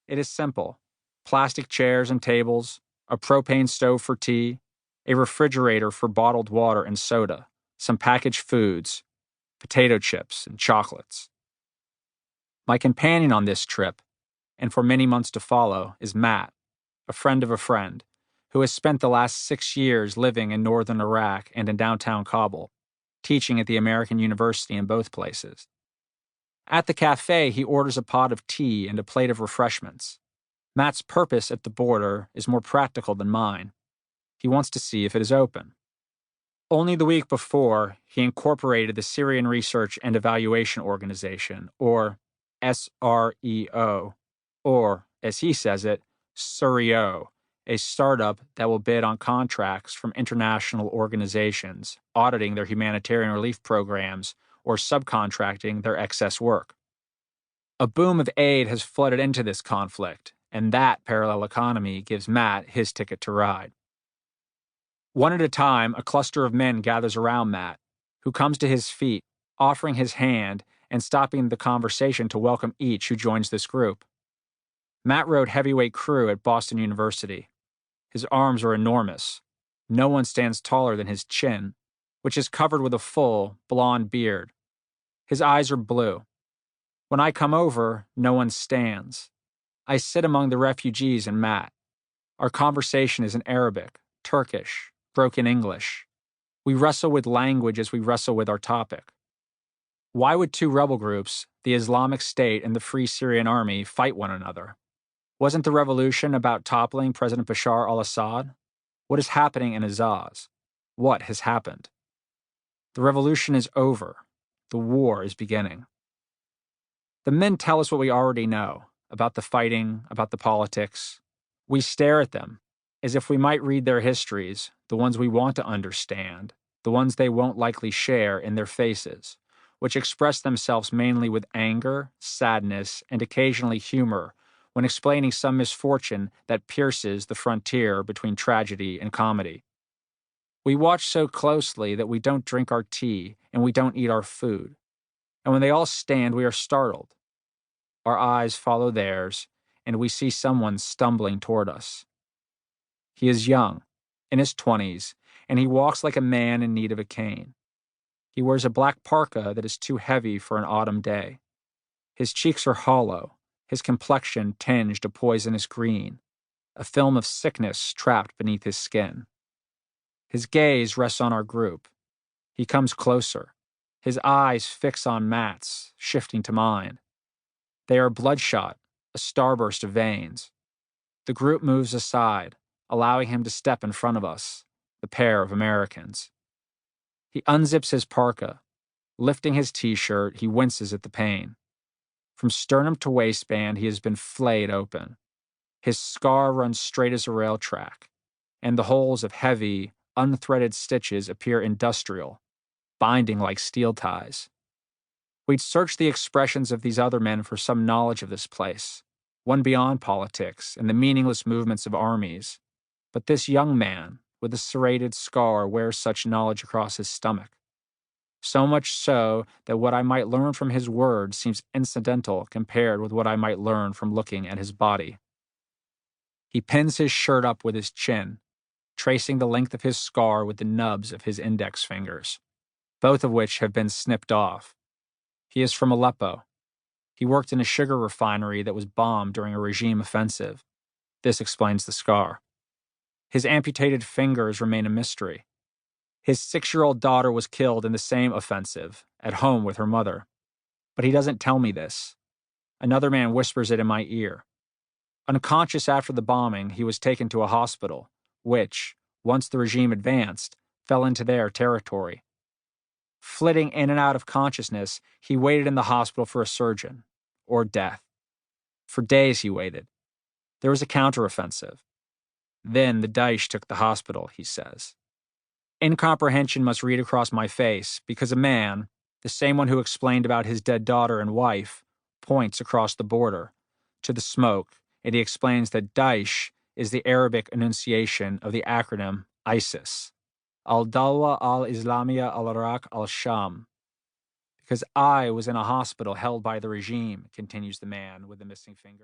It is simple: plastic chairs and tables, a propane stove for tea, a refrigerator for bottled water and soda, some packaged foods, potato chips, and chocolates. My companion on this trip, and for many months to follow, is Matt, a friend of a friend, who has spent the last 6 years living in northern Iraq and in downtown Kabul, teaching at the American University in both places. At the cafe, he orders a pot of tea and a plate of refreshments. Matt's purpose at the border is more practical than mine. He wants to see if it is open. Only the week before, he incorporated the Syrian Research and Evaluation Organization, or SREO, or, as he says it, Surio, a startup that will bid on contracts from international organizations, auditing their humanitarian relief programs or subcontracting their excess work. A boom of aid has flooded into this conflict, and that parallel economy gives Matt his ticket to ride. One at a time, a cluster of men gathers around Matt, who comes to his feet, offering his hand and stopping the conversation to welcome each who joins this group. Matt rode heavyweight crew at Boston University. His arms are enormous. No one stands taller than his chin, which is covered with a full, blonde beard. His eyes are blue. When I come over, no one stands. I sit among the refugees and Matt. Our conversation is in Arabic, Turkish, broken English. We wrestle with language as we wrestle with our topic. Why would two rebel groups, the Islamic State and the Free Syrian Army, fight one another? Wasn't the revolution about toppling President Bashar al-Assad? What is happening in Azaz? What has happened? The revolution is over. The war is beginning. The men tell us what we already know, about the fighting, about the politics. We stare at them, as if we might read their histories, the ones we want to understand, the ones they won't likely share, in their faces, which express themselves mainly with anger, sadness, and occasionally humor when explaining some misfortune that pierces the frontier between tragedy and comedy. We watch so closely that we don't drink our tea and we don't eat our food. And when they all stand, we are startled. Our eyes follow theirs, and we see someone stumbling toward us. He is young, in his 20s, and he walks like a man in need of a cane. He wears a black parka that is too heavy for an autumn day. His cheeks are hollow, his complexion tinged a poisonous green, a film of sickness trapped beneath his skin. His gaze rests on our group. He comes closer. His eyes fix on Matt's, shifting to mine. They are bloodshot, a starburst of veins. The group moves aside, allowing him to step in front of us, the pair of Americans. He unzips his parka. Lifting his t-shirt, he winces at the pain. From sternum to waistband, he has been flayed open. His scar runs straight as a rail track, and the holes of heavy, unthreaded stitches appear industrial, binding like steel ties. We'd searched the expressions of these other men for some knowledge of this place, one beyond politics and the meaningless movements of armies. But this young man, with a serrated scar, wears such knowledge across his stomach. So much so that what I might learn from his words seems incidental compared with what I might learn from looking at his body. He pins his shirt up with his chin, tracing the length of his scar with the nubs of his index fingers, both of which have been snipped off. He is from Aleppo. He worked in a sugar refinery that was bombed during a regime offensive. This explains the scar. His amputated fingers remain a mystery. His 6-year-old daughter was killed in the same offensive, at home with her mother. But he doesn't tell me this. Another man whispers it in my ear. Unconscious after the bombing, he was taken to a hospital, which, once the regime advanced, fell into their territory. Flitting in and out of consciousness, he waited in the hospital for a surgeon, or death. For days he waited. There was a counteroffensive. Then the Daesh took the hospital, he says. Incomprehension must read across my face because a man, the same one who explained about his dead daughter and wife, points across the border to the smoke, and he explains that Daesh is the Arabic enunciation of the acronym ISIS, Al-Dalwa al-Islamiyya al-Iraq al-Sham. Because I was in a hospital held by the regime, continues the man with the missing finger.